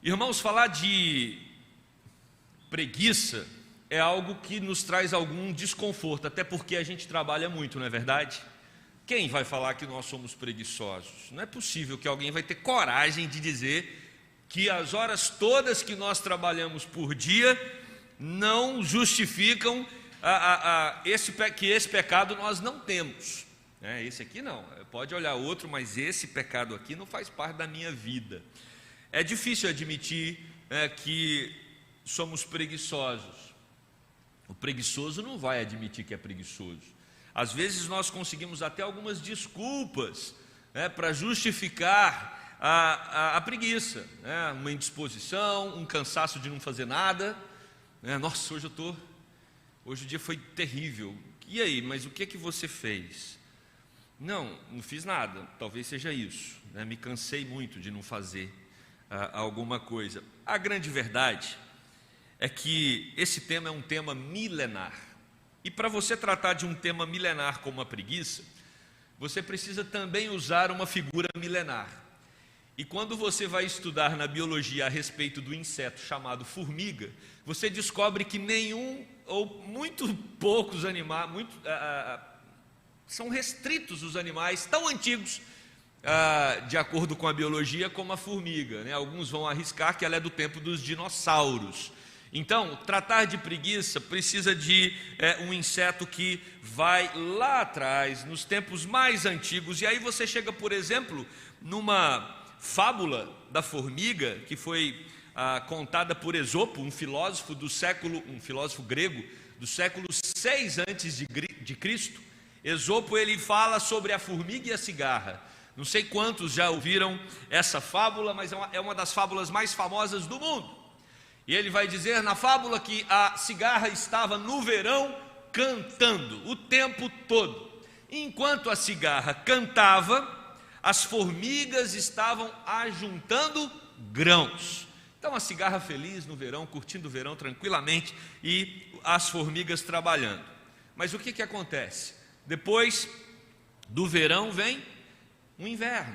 Irmãos, falar de preguiça é algo que nos traz algum desconforto, até porque a gente trabalha muito, não é verdade? Quem vai falar que nós somos preguiçosos? Não é possível que alguém vai ter coragem de dizer que as horas todas que nós trabalhamos por dia não justificam que esse pecado nós não temos. Esse aqui não, pode olhar outro, mas esse pecado aqui não faz parte da minha vida. É difícil admitir que somos preguiçosos. O preguiçoso não vai admitir que é preguiçoso. Às vezes nós conseguimos até algumas desculpas para justificar a preguiça, uma indisposição, um cansaço de não fazer nada. Nossa, hoje o dia foi terrível. E aí, mas o que é que você fez? Não fiz nada, talvez seja isso, me cansei muito de não fazer alguma coisa. A grande verdade é que esse tema é um tema milenar. E para você tratar de um tema milenar como a preguiça, você precisa também usar uma figura milenar. E quando você vai estudar na biologia a respeito do inseto chamado formiga, você descobre que nenhum ou muito poucos animais, são restritos os animais tão antigos, de acordo com a biologia, como a formiga. Alguns vão arriscar que ela é do tempo dos dinossauros. Então, tratar de preguiça precisa de um inseto que vai lá atrás, nos tempos mais antigos. E aí você chega, por exemplo, numa fábula da formiga, que foi contada por Esopo, um filósofo grego, do século 6 antes de Cristo. Esopo, ele fala sobre a formiga e a cigarra. Não sei quantos já ouviram essa fábula, mas é uma das fábulas mais famosas do mundo. E ele vai dizer na fábula que a cigarra estava no verão cantando o tempo todo. Enquanto a cigarra cantava, as formigas estavam ajuntando grãos. Então a cigarra feliz no verão, curtindo o verão tranquilamente, e as formigas trabalhando. Mas o que acontece? Depois do verão vem o inverno.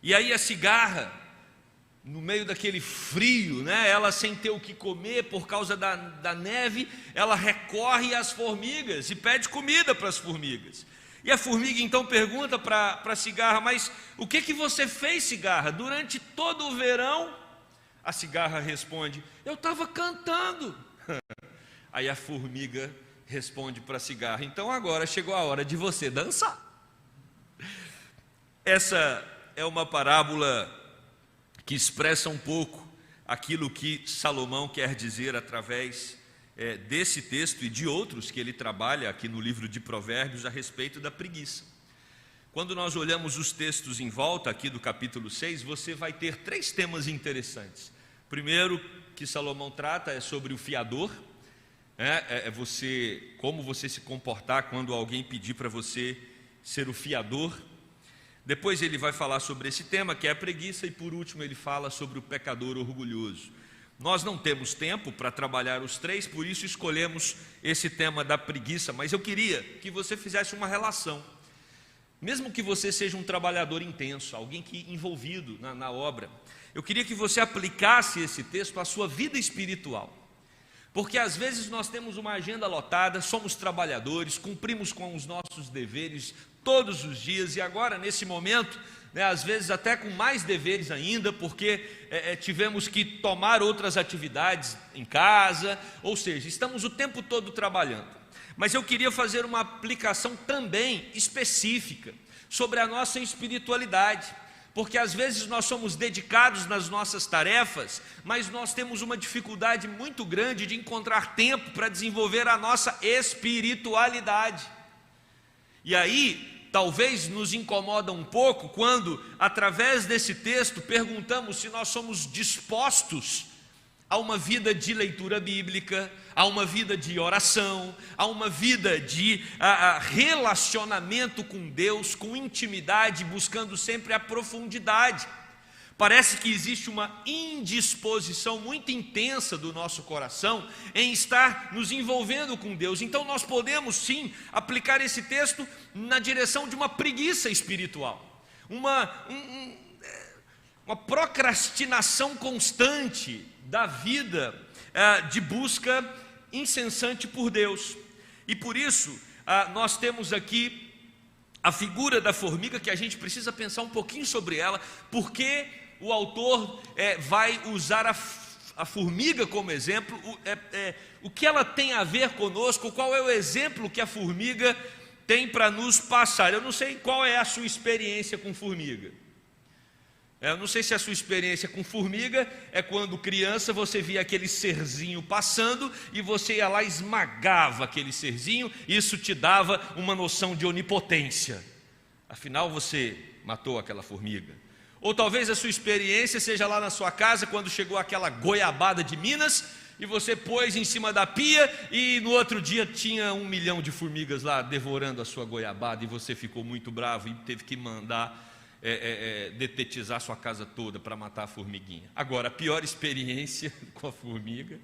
E aí a cigarra, no meio daquele frio, ela sem ter o que comer por causa da neve, ela recorre às formigas e pede comida para as formigas. E a formiga então pergunta para a cigarra: mas o que você fez, cigarra, durante todo o verão? A cigarra responde: eu estava cantando. Aí a formiga responde para a cigarra: então agora chegou a hora de você dançar. Essa é uma parábola que expressa um pouco aquilo que Salomão quer dizer através desse texto e de outros que ele trabalha aqui no livro de Provérbios a respeito da preguiça. Quando nós olhamos os textos em volta aqui do capítulo 6, você vai ter 3 temas interessantes. Primeiro que Salomão trata é sobre o fiador, como você se comportar quando alguém pedir para você ser o fiador. Depois ele vai falar sobre esse tema, que é a preguiça, e por último ele fala sobre o pecador orgulhoso. Nós não temos tempo para trabalhar os 3, por isso escolhemos esse tema da preguiça, mas eu queria que você fizesse uma relação. Mesmo que você seja um trabalhador intenso, alguém que envolvido na obra, eu queria que você aplicasse esse texto à sua vida espiritual. Porque às vezes nós temos uma agenda lotada, somos trabalhadores, cumprimos com os nossos deveres todos os dias, e agora nesse momento, às vezes até com mais deveres ainda, porque tivemos que tomar outras atividades em casa, ou seja, estamos o tempo todo trabalhando. Mas eu queria fazer uma aplicação também específica sobre a nossa espiritualidade, porque às vezes nós somos dedicados nas nossas tarefas, mas nós temos uma dificuldade muito grande de encontrar tempo para desenvolver a nossa espiritualidade. E aí, talvez nos incomoda um pouco quando, através desse texto, perguntamos se nós somos dispostos a uma vida de leitura bíblica, a uma vida de oração, a uma vida de relacionamento com Deus, com intimidade, buscando sempre a profundidade. Parece que existe uma indisposição muito intensa do nosso coração em estar nos envolvendo com Deus. Então nós podemos sim aplicar esse texto na direção de uma preguiça espiritual, uma procrastinação constante da vida de busca incessante por Deus. E por isso nós temos aqui a figura da formiga, que a gente precisa pensar um pouquinho sobre ela, porque o autor vai usar a formiga como exemplo, o que ela tem a ver conosco, qual é o exemplo que a formiga tem para nos passar. Eu não sei qual é a sua experiência com formiga. Eu não sei se a sua experiência com formiga é quando criança você via aquele serzinho passando e você ia lá e esmagava aquele serzinho, e isso te dava uma noção de onipotência. Afinal, você matou aquela formiga. Ou talvez a sua experiência seja lá na sua casa, quando chegou aquela goiabada de Minas, e você pôs em cima da pia, e no outro dia tinha 1 milhão de formigas lá devorando a sua goiabada, e você ficou muito bravo e teve que mandar detetizar sua casa toda para matar a formiguinha. Agora, a pior experiência com a formiga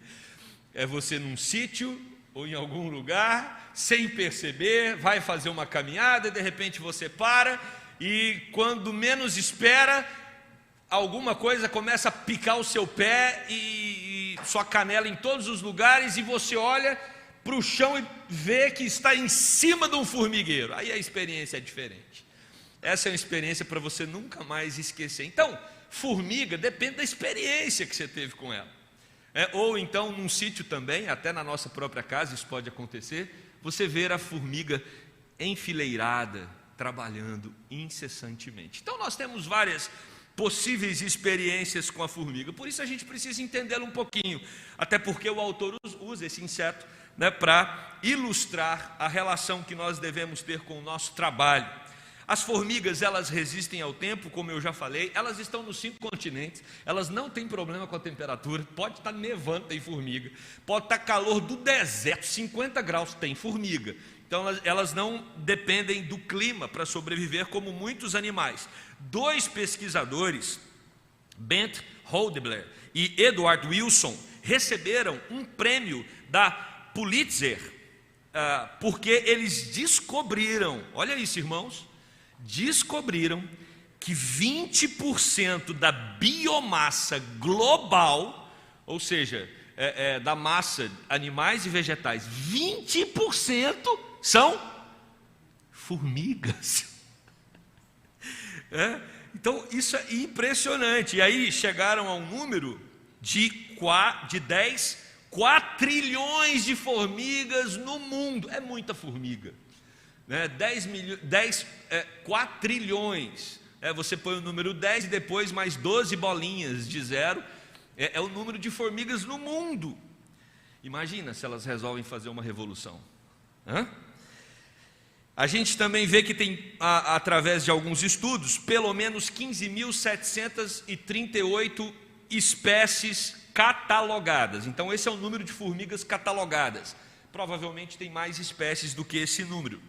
é você num sítio ou em algum lugar, sem perceber, vai fazer uma caminhada e de repente você para, e quando menos espera, alguma coisa começa a picar o seu pé e sua canela em todos os lugares, e você olha para o chão e vê que está em cima de um formigueiro. Aí a experiência é diferente. Essa é uma experiência para você nunca mais esquecer. Então, formiga depende da experiência que você teve com ela. Ou então, num sítio também, até na nossa própria casa, isso pode acontecer, você ver a formiga enfileirada, trabalhando incessantemente. Então, nós temos várias possíveis experiências com a formiga, por isso a gente precisa entendê-la um pouquinho, até porque o autor usa esse inseto para ilustrar a relação que nós devemos ter com o nosso trabalho. As formigas, elas resistem ao tempo, como eu já falei, elas estão nos 5 continentes, elas não têm problema com a temperatura, pode estar nevando, tem formiga, pode estar calor do deserto, 50 graus, tem formiga. Então elas não dependem do clima para sobreviver como muitos animais. 2 pesquisadores, Bent Holdebler e Edward Wilson, receberam um prêmio da Pulitzer, porque eles descobriram, olha isso, irmãos, descobriram que 20% da biomassa global, ou seja, da massa de animais e vegetais, 20% são formigas. Então isso é impressionante. E aí chegaram a um número de 10 quatrilhões de formigas no mundo. É muita formiga. 4 trilhões, você põe o número 10 e depois mais 12 bolinhas de zero, é o número de formigas no mundo. Imagina se elas resolvem fazer uma revolução. A gente também vê que tem, através de alguns estudos, pelo menos 15.738 espécies catalogadas. Então esse é o número de formigas catalogadas. Provavelmente tem mais espécies do que esse número.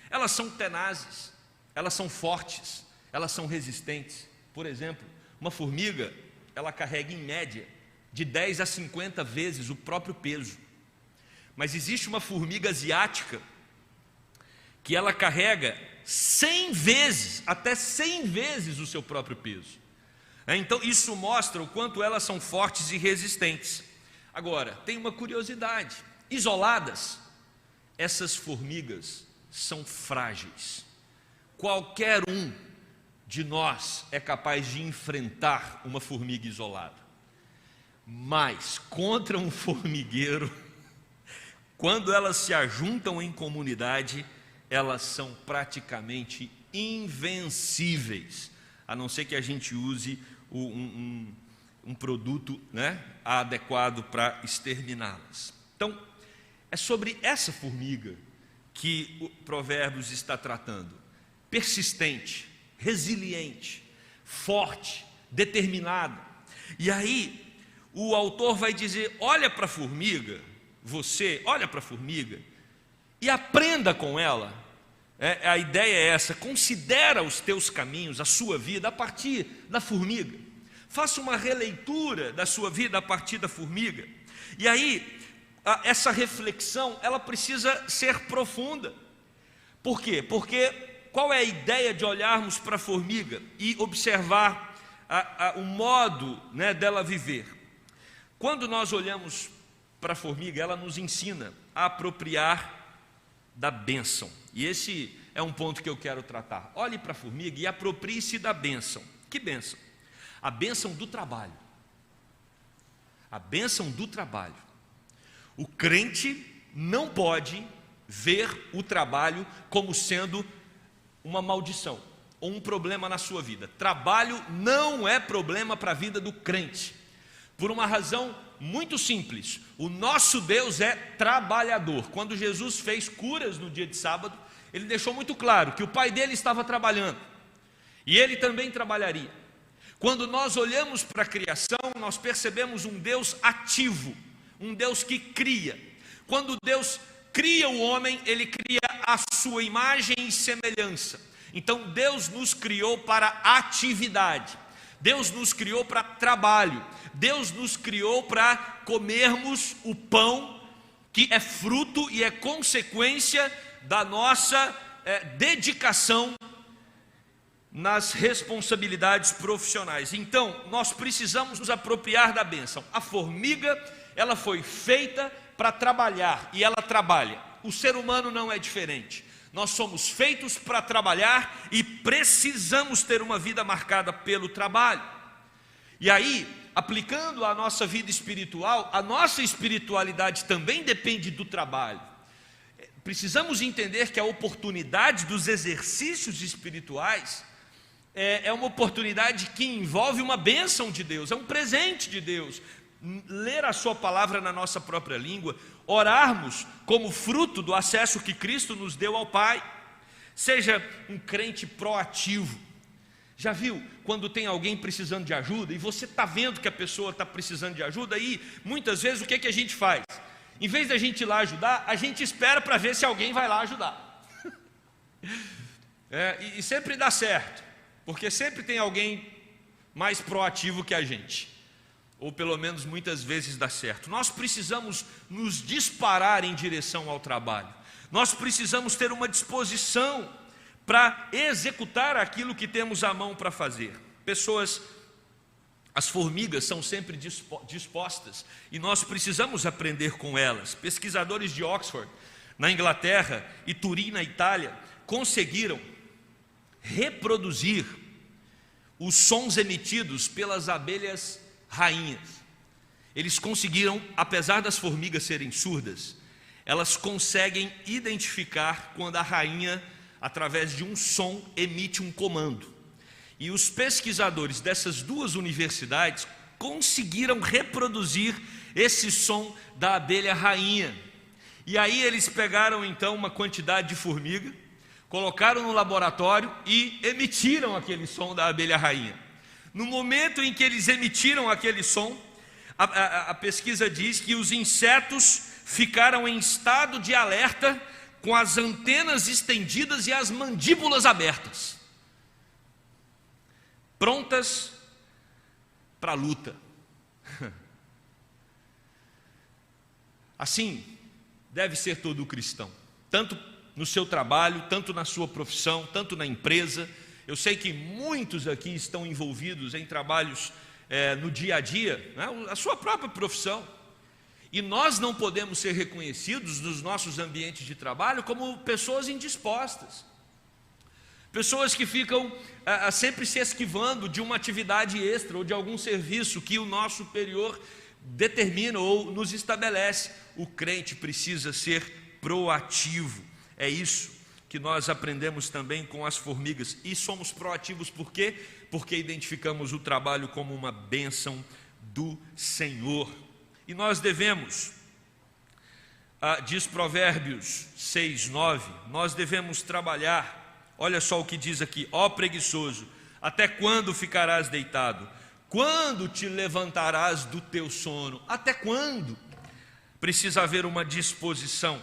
Elas são tenazes, elas são fortes, elas são resistentes. Por exemplo, uma formiga, ela carrega em média de 10 a 50 vezes o próprio peso. Mas existe uma formiga asiática que ela carrega 100 vezes, até 100 vezes o seu próprio peso. Então isso mostra o quanto elas são fortes e resistentes. Agora, tem uma curiosidade: isoladas, essas formigas são frágeis. Qualquer um de nós é capaz de enfrentar uma formiga isolada, mas contra um formigueiro, quando elas se ajuntam em comunidade, elas são praticamente invencíveis, a não ser que a gente use um produto adequado para exterminá-las. Então, é sobre essa formiga que o Provérbios está tratando. Persistente, resiliente, forte, determinada. E aí o autor vai dizer: olha para a formiga, você olha para a formiga e aprenda com ela. A ideia é essa: considera os teus caminhos, a sua vida a partir da formiga. Faça uma releitura da sua vida a partir da formiga. E aí essa reflexão, ela precisa ser profunda. Por quê? Porque qual é a ideia de olharmos para a formiga e observar o modo, né, dela viver. Quando nós olhamos para a formiga, ela nos ensina a apropriar da bênção. E esse é um ponto que eu quero tratar. Olhe para a formiga e aproprie-se da bênção. Que bênção? A bênção do trabalho. A bênção do trabalho. O crente não pode ver o trabalho como sendo uma maldição ou um problema na sua vida. Trabalho não é problema para a vida do crente, por uma razão muito simples. O nosso Deus é trabalhador. Quando Jesus fez curas no dia de sábado, ele deixou muito claro que o pai dele estava trabalhando e ele também trabalharia. Quando nós olhamos para a criação, nós percebemos um Deus ativo, um Deus que cria. Quando Deus cria o homem, ele cria a sua imagem e semelhança. Então Deus nos criou para atividade, Deus nos criou para trabalho, Deus nos criou para comermos o pão que é fruto e é consequência da nossa dedicação nas responsabilidades profissionais. Então nós precisamos nos apropriar da bênção. A formiga, ela foi feita para trabalhar e ela trabalha. O ser humano não é diferente. Nós somos feitos para trabalhar e precisamos ter uma vida marcada pelo trabalho. E aí, aplicando a nossa vida espiritual, a nossa espiritualidade também depende do trabalho. Precisamos entender que a oportunidade dos exercícios espirituais é uma oportunidade que envolve uma bênção de Deus, é um presente de Deus. Ler a sua palavra na nossa própria língua, orarmos como fruto do acesso que Cristo nos deu ao Pai. Seja um crente proativo. Já viu quando tem alguém precisando de ajuda e você está vendo que a pessoa está precisando de ajuda, e muitas vezes o que a gente faz? Em vez da gente ir lá ajudar, a gente espera para ver se alguém vai lá ajudar. E sempre dá certo, porque sempre tem alguém mais proativo que a gente. Ou pelo menos muitas vezes dá certo. Nós precisamos nos disparar em direção ao trabalho. Nós precisamos ter uma disposição para executar aquilo que temos à mão para fazer. As formigas são sempre dispostas e nós precisamos aprender com elas. Pesquisadores de Oxford, na Inglaterra, e Turim, na Itália, conseguiram reproduzir os sons emitidos pelas abelhas rainhas. Eles conseguiram, apesar das formigas serem surdas, elas conseguem identificar quando a rainha, através de um som, emite um comando. E os pesquisadores dessas duas universidades conseguiram reproduzir esse som da abelha rainha. E aí eles pegaram então uma quantidade de formiga, colocaram no laboratório e emitiram aquele som da abelha rainha. No momento em que eles emitiram aquele som, a pesquisa diz que os insetos ficaram em estado de alerta, com as antenas estendidas e as mandíbulas abertas, prontas para a luta. Assim deve ser todo cristão, tanto no seu trabalho, tanto na sua profissão, tanto na empresa. Eu sei que muitos aqui estão envolvidos em trabalhos no dia a dia, né, a sua própria profissão. E nós não podemos ser reconhecidos nos nossos ambientes de trabalho como pessoas indispostas. Pessoas que ficam sempre se esquivando de uma atividade extra ou de algum serviço que o nosso superior determina ou nos estabelece. O crente precisa ser proativo. É isso que nós aprendemos também com as formigas. E somos proativos por quê? Porque identificamos o trabalho como uma bênção do Senhor. E nós devemos, diz Provérbios 6:9, nós devemos trabalhar. Olha só o que diz aqui: ó preguiçoso, até quando ficarás deitado? Quando te levantarás do teu sono? Até quando? Precisa haver uma disposição,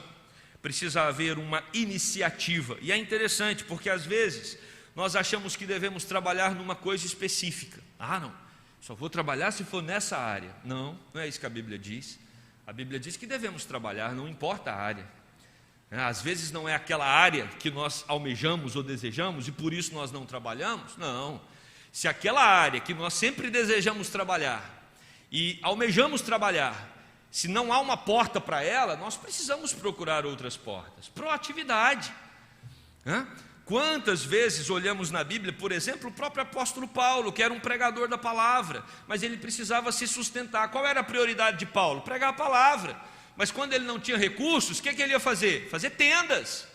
precisa haver uma iniciativa. E é interessante, porque às vezes nós achamos que devemos trabalhar numa coisa específica. Não, só vou trabalhar se for nessa área. Não é isso que a Bíblia diz. A Bíblia diz que devemos trabalhar, não importa a área. Às vezes não é aquela área que nós almejamos ou desejamos e por isso nós não trabalhamos. Não. Se aquela área que nós sempre desejamos trabalhar e almejamos trabalhar, se não há uma porta para ela, nós precisamos procurar outras portas. Proatividade. Quantas vezes olhamos na Bíblia, por exemplo, o próprio apóstolo Paulo, que era um pregador da palavra, mas ele precisava se sustentar. Qual era a prioridade de Paulo? Pregar a palavra. Mas quando ele não tinha recursos, o que ele ia fazer? Fazer tendas.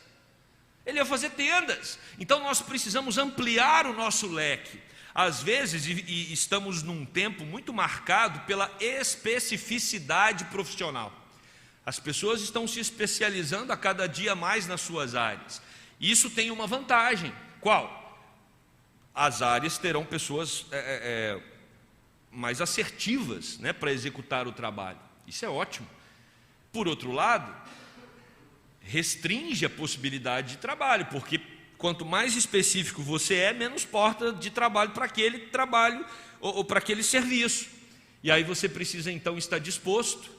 Ele ia fazer tendas. Então nós precisamos ampliar o nosso leque. Às vezes, e estamos num tempo muito marcado pela especificidade profissional. As pessoas estão se especializando a cada dia mais nas suas áreas. Isso tem uma vantagem. Qual? As áreas terão pessoas mais assertivas, né, para executar o trabalho. Isso é ótimo. Por outro lado, restringe a possibilidade de trabalho, porque quanto mais específico você é, menos porta de trabalho para aquele trabalho ou para aquele serviço. E aí você precisa então estar disposto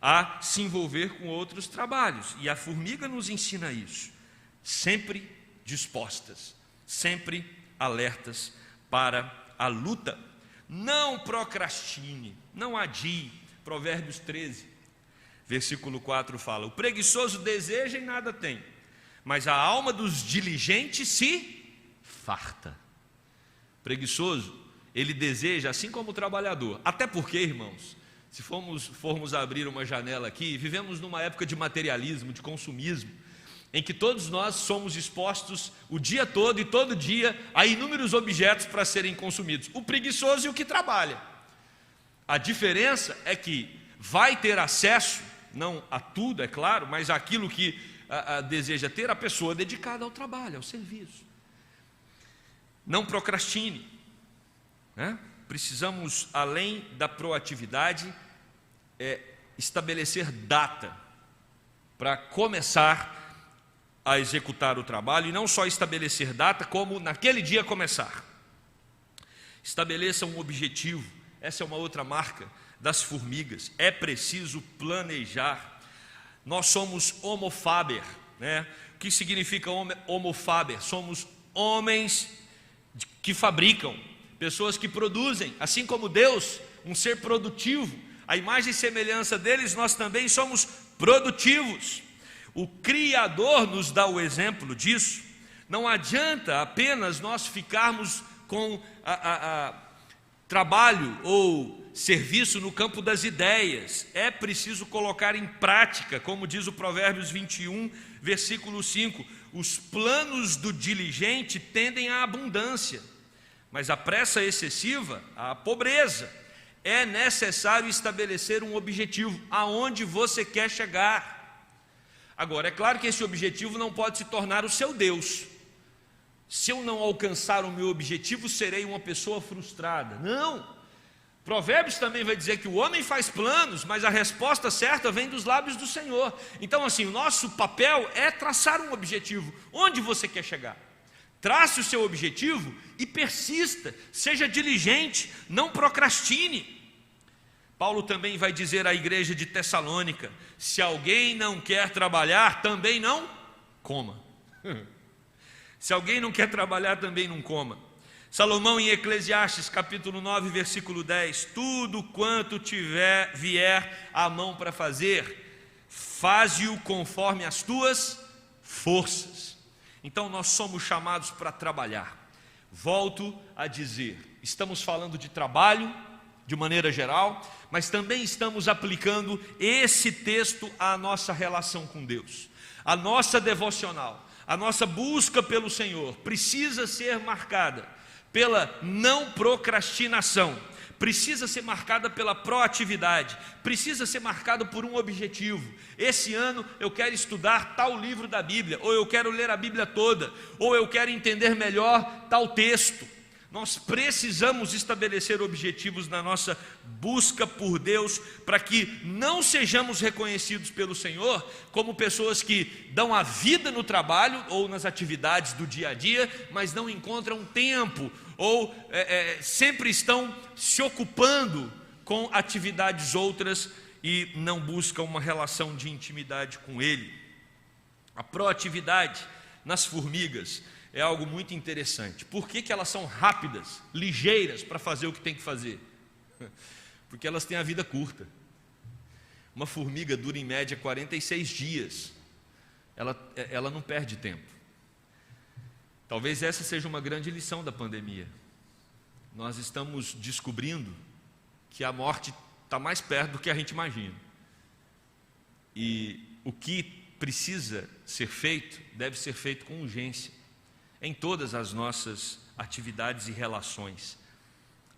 a se envolver com outros trabalhos. E a formiga nos ensina isso. Sempre dispostas, sempre alertas para a luta. Não procrastine, não adie. Provérbios 13, versículo 4 fala: o preguiçoso deseja e nada tem, mas a alma dos diligentes se farta. Preguiçoso, ele deseja assim como o trabalhador. Até porque, irmãos, se formos abrir uma janela aqui, vivemos numa época de materialismo, de consumismo, em que todos nós somos expostos o dia todo e todo dia a inúmeros objetos para serem consumidos. O preguiçoso e o que trabalha. A diferença é que vai ter acesso, não a tudo, é claro, mas àquilo que deseja ter a pessoa dedicada ao trabalho, ao serviço. Não procrastine, né? Precisamos, além da proatividade, estabelecer data para começar a executar o trabalho, e não só estabelecer data, como naquele dia começar. Estabeleça um objetivo. Essa é uma outra marca das formigas. É preciso planejar. Nós somos homo faber, né? O que significa homo faber? Somos homens que fabricam, pessoas que produzem, assim como Deus, um ser produtivo. A imagem e semelhança deles, nós também somos produtivos. O Criador nos dá o exemplo disso. Não adianta apenas nós ficarmos com trabalho ou serviço no campo das ideias. É preciso colocar em prática, como diz o Provérbios 21, versículo 5. Os planos do diligente tendem à abundância, mas a pressa excessiva à pobreza. É necessário estabelecer um objetivo, aonde você quer chegar. Agora, é claro que esse objetivo não pode se tornar o seu Deus. Se eu não alcançar o meu objetivo, serei uma pessoa frustrada. Não! Provérbios também vai dizer que o homem faz planos, mas a resposta certa vem dos lábios do Senhor. Então, assim, o nosso papel é traçar um objetivo. Onde você quer chegar? Trace o seu objetivo e persista, seja diligente, não procrastine. Paulo também vai dizer à igreja de Tessalônica: se alguém não quer trabalhar, também não coma. Se alguém não quer trabalhar, também não coma. Salomão em Eclesiastes capítulo 9, versículo 10: tudo quanto vier à mão para fazer, faze-o conforme as tuas forças. Então nós somos chamados para trabalhar. Volto a dizer, estamos falando de trabalho de maneira geral, mas também estamos aplicando esse texto à nossa relação com Deus. A nossa devocional, a nossa busca pelo Senhor precisa ser marcada pela não procrastinação, precisa ser marcada pela proatividade, precisa ser marcada por um objetivo. Esse ano eu quero estudar tal livro da Bíblia, ou eu quero ler a Bíblia toda, ou eu quero entender melhor tal texto. Nós precisamos estabelecer objetivos na nossa busca por Deus, para que não sejamos reconhecidos pelo Senhor como pessoas que dão a vida no trabalho ou nas atividades do dia a dia, mas não encontram tempo, ou sempre estão se ocupando com atividades outras e não buscam uma relação de intimidade com Ele. A proatividade nas formigas é algo muito interessante. Por que elas são rápidas, ligeiras para fazer o que tem que fazer? Porque elas têm a vida curta. Uma formiga dura em média 46 dias. Ela não perde tempo. Talvez essa seja uma grande lição da pandemia. Nós estamos descobrindo que a morte está mais perto do que a gente imagina. E o que precisa ser feito, deve ser feito com urgência, em todas as nossas atividades e relações.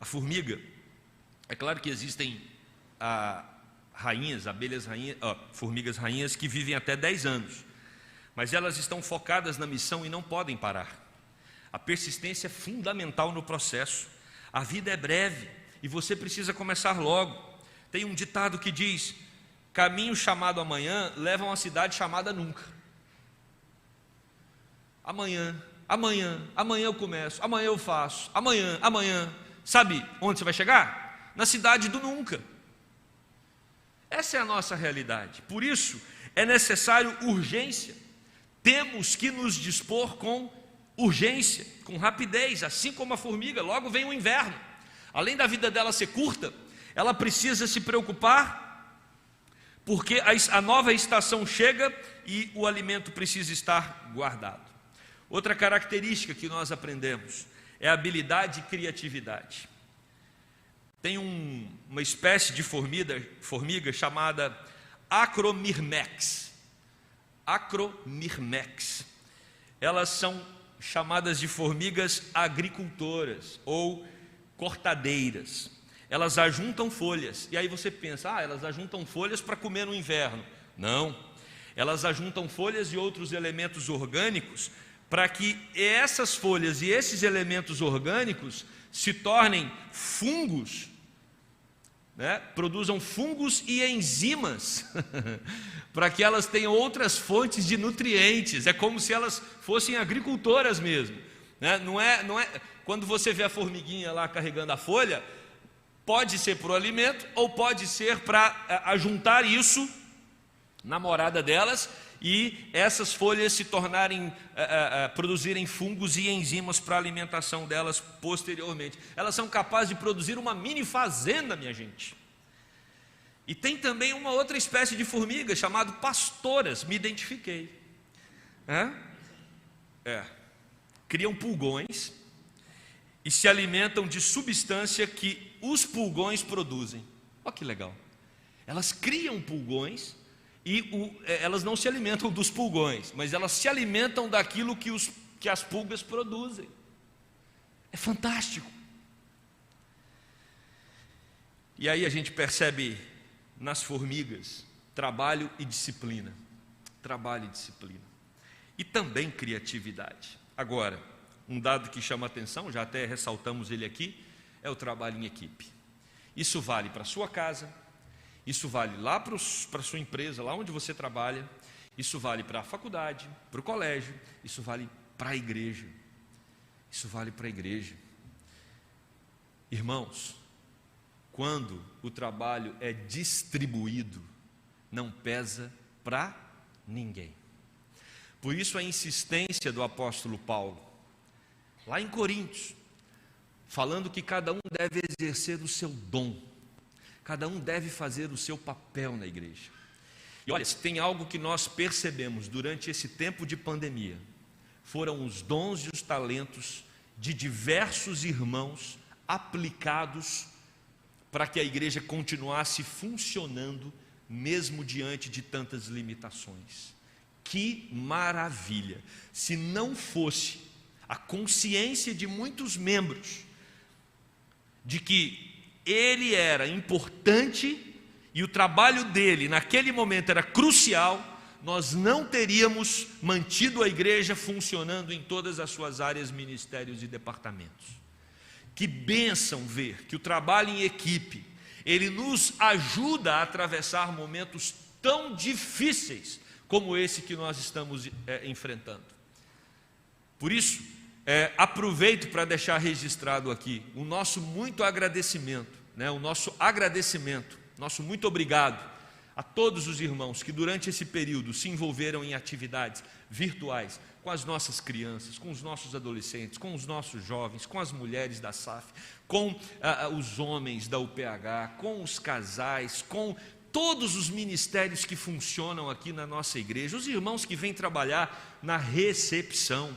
A formiga, é claro que existem formigas rainhas que vivem até 10 anos, mas elas estão focadas na missão e não podem parar. A persistência é fundamental no processo. A vida é breve e você precisa começar logo. Tem um ditado que diz: caminho chamado amanhã leva a uma cidade chamada nunca. Amanhã eu começo, amanhã eu faço, amanhã. Sabe onde você vai chegar? Na cidade do nunca. Essa é a nossa realidade. Por isso é necessário urgência. Temos que nos dispor com urgência, com rapidez, assim como a formiga. Logo vem o inverno. Além da vida dela ser curta, ela precisa se preocupar, porque a nova estação chega e o alimento precisa estar guardado. Outra característica que nós aprendemos é a habilidade e criatividade. Tem uma espécie de formiga chamada Acromyrmex. Elas são chamadas de formigas agricultoras ou cortadeiras. Elas ajuntam folhas. E aí você pensa, elas ajuntam folhas para comer no inverno. Não. Elas ajuntam folhas e outros elementos orgânicos para que essas folhas e esses elementos orgânicos se tornem fungos, né? Produzam fungos e enzimas para que elas tenham outras fontes de nutrientes. É como se elas fossem agricultoras mesmo, né? Não é quando você vê a formiguinha lá carregando a folha, pode ser para o alimento ou pode ser para ajuntar isso na morada delas e essas folhas se tornarem, produzirem fungos e enzimas para a alimentação delas posteriormente. Elas são capazes de produzir uma mini fazenda, minha gente. E tem também uma outra espécie de formiga chamada pastoras, me identifiquei. Criam pulgões e se alimentam de substância que os pulgões produzem. Olha que legal. Elas criam pulgões e elas não se alimentam dos pulgões, mas elas se alimentam daquilo que as pulgas produzem. É fantástico. E aí a gente percebe nas formigas trabalho e disciplina. E também criatividade. Agora, um dado que chama atenção, já até ressaltamos ele aqui, é o trabalho em equipe. Isso vale para a sua casa, isso vale lá para a sua empresa, lá onde você trabalha, isso vale para a faculdade, para o colégio, isso vale para a igreja. Irmãos, quando o trabalho é distribuído, não pesa para ninguém. Por isso a insistência do apóstolo Paulo, lá em Coríntios, falando que cada um deve exercer o seu dom, cada um deve fazer o seu papel na igreja. E olha, se tem algo que nós percebemos durante esse tempo de pandemia, foram os dons e os talentos de diversos irmãos aplicados para que a igreja continuasse funcionando, mesmo diante de tantas limitações. Que maravilha! Se não fosse a consciência de muitos membros de que ele era importante e o trabalho dele naquele momento era crucial, nós não teríamos mantido a igreja funcionando em todas as suas áreas, ministérios e departamentos. Que bênção ver que o trabalho em equipe, ele nos ajuda a atravessar momentos tão difíceis como esse que nós estamos enfrentando. Por isso, aproveito para deixar registrado aqui o nosso muito agradecimento, nosso muito obrigado a todos os irmãos que durante esse período se envolveram em atividades virtuais com as nossas crianças, com os nossos adolescentes, com os nossos jovens, com as mulheres da SAF, com os homens da UPH, com os casais, com todos os ministérios que funcionam aqui na nossa igreja, os irmãos que vêm trabalhar na recepção,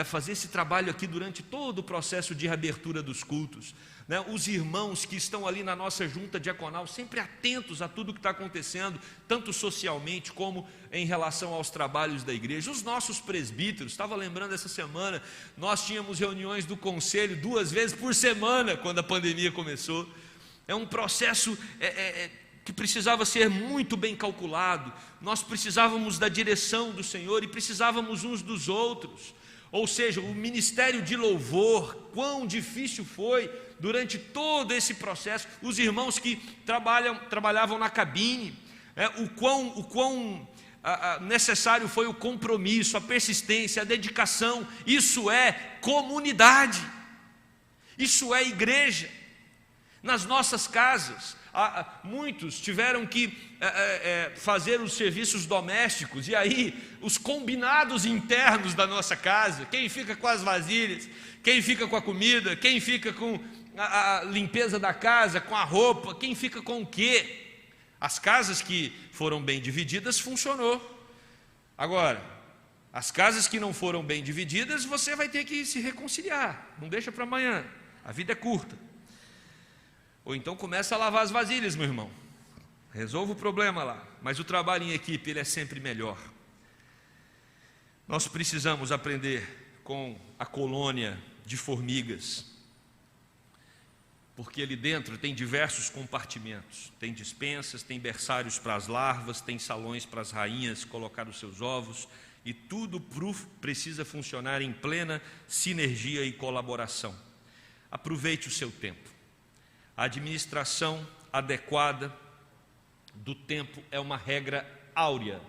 fazer esse trabalho aqui durante todo o processo de reabertura dos cultos, os irmãos que estão ali na nossa junta diaconal, sempre atentos a tudo que está acontecendo, tanto socialmente como em relação aos trabalhos da igreja, os nossos presbíteros. Estava lembrando essa semana, nós tínhamos reuniões do conselho 2 vezes por semana, quando a pandemia começou. É um processo que precisava ser muito bem calculado, nós precisávamos da direção do Senhor e precisávamos uns dos outros. Ou seja, o ministério de louvor, quão difícil foi durante todo esse processo, os irmãos que trabalhavam na cabine, o quão necessário foi o compromisso, a persistência, a dedicação. Isso é comunidade, isso é igreja. Nas nossas casas, muitos tiveram que fazer os serviços domésticos, e aí os combinados internos da nossa casa, quem fica com as vasilhas, quem fica com a comida, quem fica com a limpeza da casa, com a roupa, quem fica com o quê? As casas que foram bem divididas funcionou. Agora, as casas que não foram bem divididas, você vai ter que se reconciliar, não deixa para amanhã, a vida é curta. Ou então começa a lavar as vasilhas, meu irmão, resolva o problema lá, mas o trabalho em equipe, ele é sempre melhor. Nós precisamos aprender com a colônia de formigas, porque ali dentro tem diversos compartimentos, tem despensas, tem berçários para as larvas, tem salões para as rainhas colocar os seus ovos, e tudo precisa funcionar em plena sinergia e colaboração. Aproveite o seu tempo. A administração adequada do tempo é uma regra áurea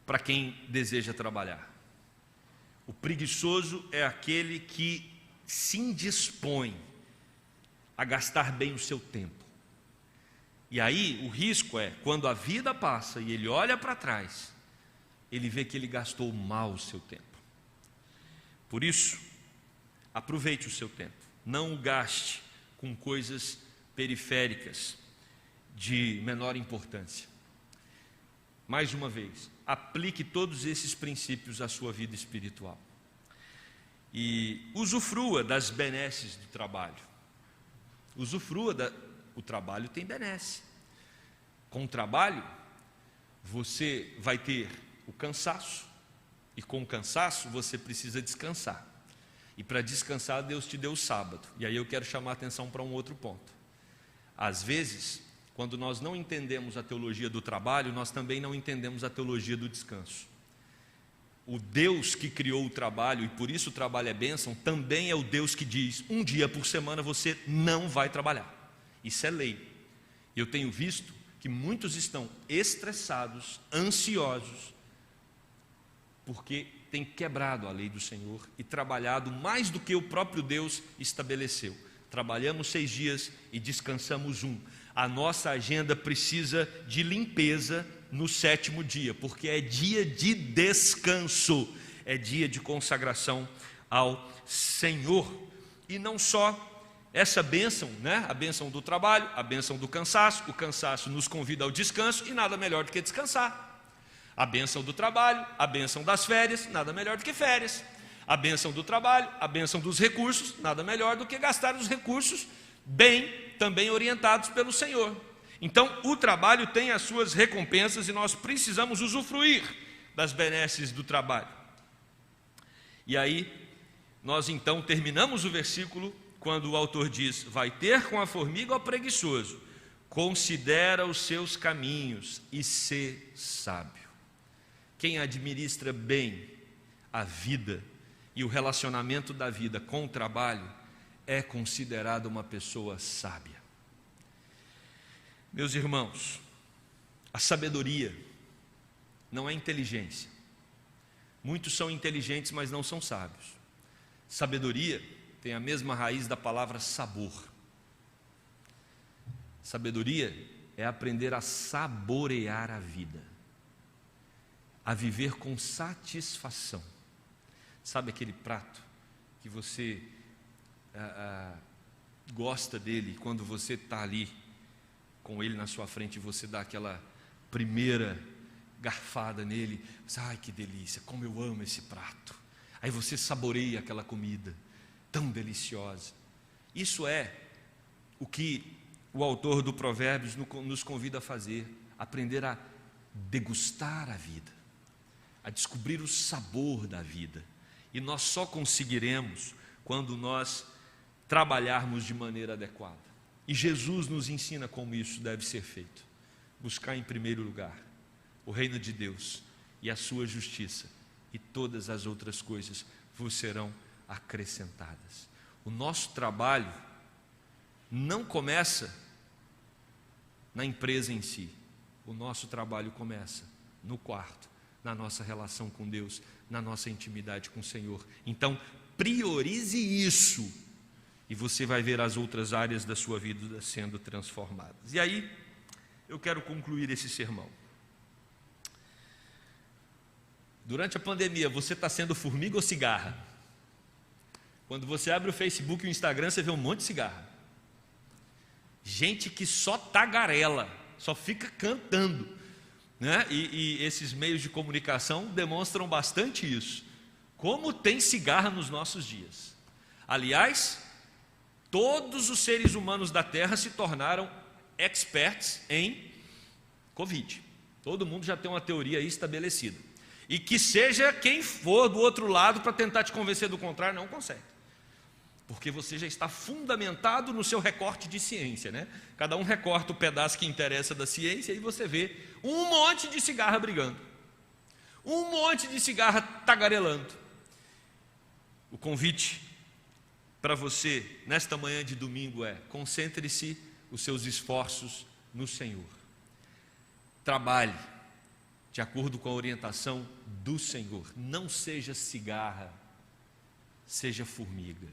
para quem deseja trabalhar. O preguiçoso é aquele que se indispõe a gastar bem o seu tempo. E aí o risco é, quando a vida passa e ele olha para trás, ele vê que ele gastou mal o seu tempo. Por isso, aproveite o seu tempo, não o gaste com coisas periféricas de menor importância. Mais uma vez, aplique todos esses princípios à sua vida espiritual e usufrua das benesses do trabalho. O trabalho tem benesse. Com o trabalho, você vai ter o cansaço, e com o cansaço você precisa descansar. E para descansar, Deus te deu o sábado. E aí eu quero chamar a atenção para um outro ponto. Às vezes, quando nós não entendemos a teologia do trabalho, nós também não entendemos a teologia do descanso. O Deus que criou o trabalho, e por isso o trabalho é bênção, também é o Deus que diz, 1 dia por semana você não vai trabalhar. Isso é lei. Eu tenho visto que muitos estão estressados, ansiosos, porque tem quebrado a lei do Senhor e trabalhado mais do que o próprio Deus estabeleceu. Trabalhamos 6 dias e descansamos 1. A nossa agenda precisa de limpeza no 7º dia, porque é dia de descanso, é dia de consagração ao Senhor. E não só essa bênção, a bênção do trabalho, a bênção do cansaço. O cansaço nos convida ao descanso e nada melhor do que descansar. A bênção do trabalho, a bênção das férias, nada melhor do que férias. A bênção do trabalho, a bênção dos recursos, nada melhor do que gastar os recursos bem, também orientados pelo Senhor. Então, o trabalho tem as suas recompensas e nós precisamos usufruir das benesses do trabalho. E aí, nós então terminamos o versículo quando o autor diz, vai ter com a formiga o preguiçoso, considera os seus caminhos e sê sábio. Quem administra bem a vida e o relacionamento da vida com o trabalho é considerado uma pessoa sábia. Meus irmãos, a sabedoria não é inteligência. Muitos são inteligentes, mas não são sábios. Sabedoria tem a mesma raiz da palavra sabor. Sabedoria é aprender a saborear a vida, a viver com satisfação. Sabe aquele prato que você gosta dele, quando você está ali com ele na sua frente, você dá aquela primeira garfada nele, ai que delícia, como eu amo esse prato. Aí você saboreia aquela comida tão deliciosa. Isso é o que o autor do Provérbios nos convida a fazer, aprender a degustar a vida, a descobrir o sabor da vida. E nós só conseguiremos quando nós trabalharmos de maneira adequada. E Jesus nos ensina como isso deve ser feito. Buscar em primeiro lugar o reino de Deus e a sua justiça, e todas as outras coisas vos serão acrescentadas. O nosso trabalho não começa na empresa em si. O nosso trabalho começa no quarto, na nossa relação com Deus, na nossa intimidade com o Senhor. Então, priorize isso, e você vai ver as outras áreas da sua vida sendo transformadas. E aí, eu quero concluir esse sermão. Durante a pandemia, você está sendo formiga ou cigarra? Quando você abre o Facebook e o Instagram, você vê um monte de cigarra. Gente que só tagarela, só fica cantando, né? E esses meios de comunicação demonstram bastante isso. Como tem cigarra nos nossos dias. Aliás, todos os seres humanos da Terra se tornaram experts em Covid. Todo mundo já tem uma teoria aí estabelecida. E que seja quem for do outro lado para tentar te convencer do contrário, não consegue. Porque você já está fundamentado no seu recorte de ciência, né? Cada um recorta o pedaço que interessa da ciência e você vê um monte de cigarra brigando. Um monte de cigarra tagarelando. O convite para você, nesta manhã de domingo, é: concentre-se os seus esforços no Senhor. Trabalhe de acordo com a orientação do Senhor. Não seja cigarra, seja formiga.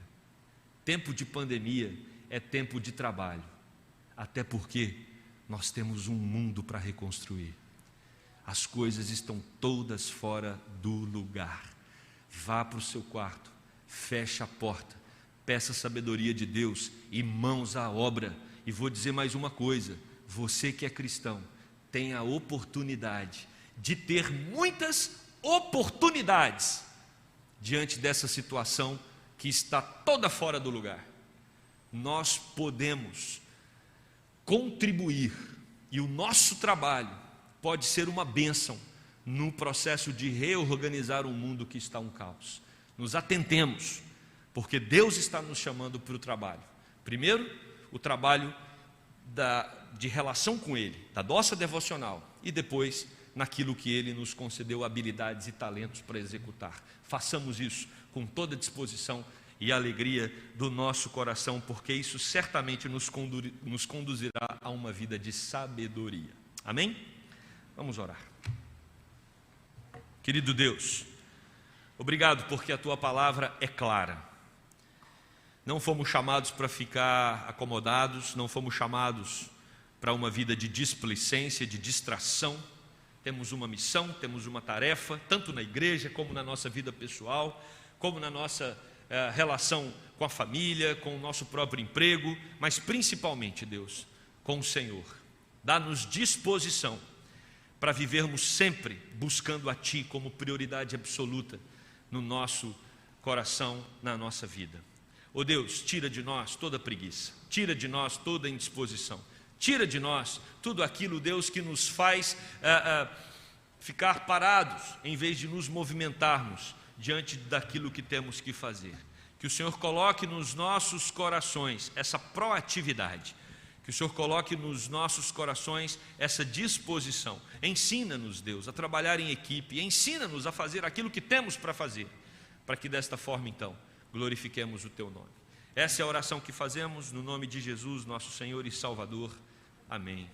Tempo de pandemia é tempo de trabalho, até porque nós temos um mundo para reconstruir. As coisas estão todas fora do lugar. Vá para o seu quarto, feche a porta, peça sabedoria de Deus e mãos à obra. E vou dizer mais uma coisa: você que é cristão tem a oportunidade de ter muitas oportunidades diante dessa situação que está toda fora do lugar. Nós podemos contribuir, e o nosso trabalho pode ser uma bênção no processo de reorganizar um mundo que está um caos. Nos atentemos, porque Deus está nos chamando para o trabalho. Primeiro, o trabalho de relação com Ele, da nossa devocional, e depois naquilo que Ele nos concedeu habilidades e talentos para executar. Façamos isso com toda disposição e alegria do nosso coração, porque isso certamente nos conduzirá a uma vida de sabedoria. Amém? Vamos orar. Querido Deus, obrigado porque a Tua palavra é clara. Não fomos chamados para ficar acomodados, não fomos chamados para uma vida de displicência, de distração. Temos uma missão, temos uma tarefa, tanto na igreja, como na nossa vida pessoal, como na nossa relação com a família, com o nosso próprio emprego, mas principalmente, Deus, com o Senhor. Dá-nos disposição para vivermos sempre buscando a Ti como prioridade absoluta no nosso coração, na nossa vida. Ó Deus, tira de nós toda preguiça, tira de nós toda indisposição. Tira de nós tudo aquilo, Deus, que nos faz ficar parados, em vez de nos movimentarmos diante daquilo que temos que fazer. Que o Senhor coloque nos nossos corações essa proatividade. Que o Senhor coloque nos nossos corações essa disposição. Ensina-nos, Deus, a trabalhar em equipe. Ensina-nos a fazer aquilo que temos para fazer, para que desta forma, então, glorifiquemos o Teu nome. Essa é a oração que fazemos no nome de Jesus, nosso Senhor e Salvador. Amém.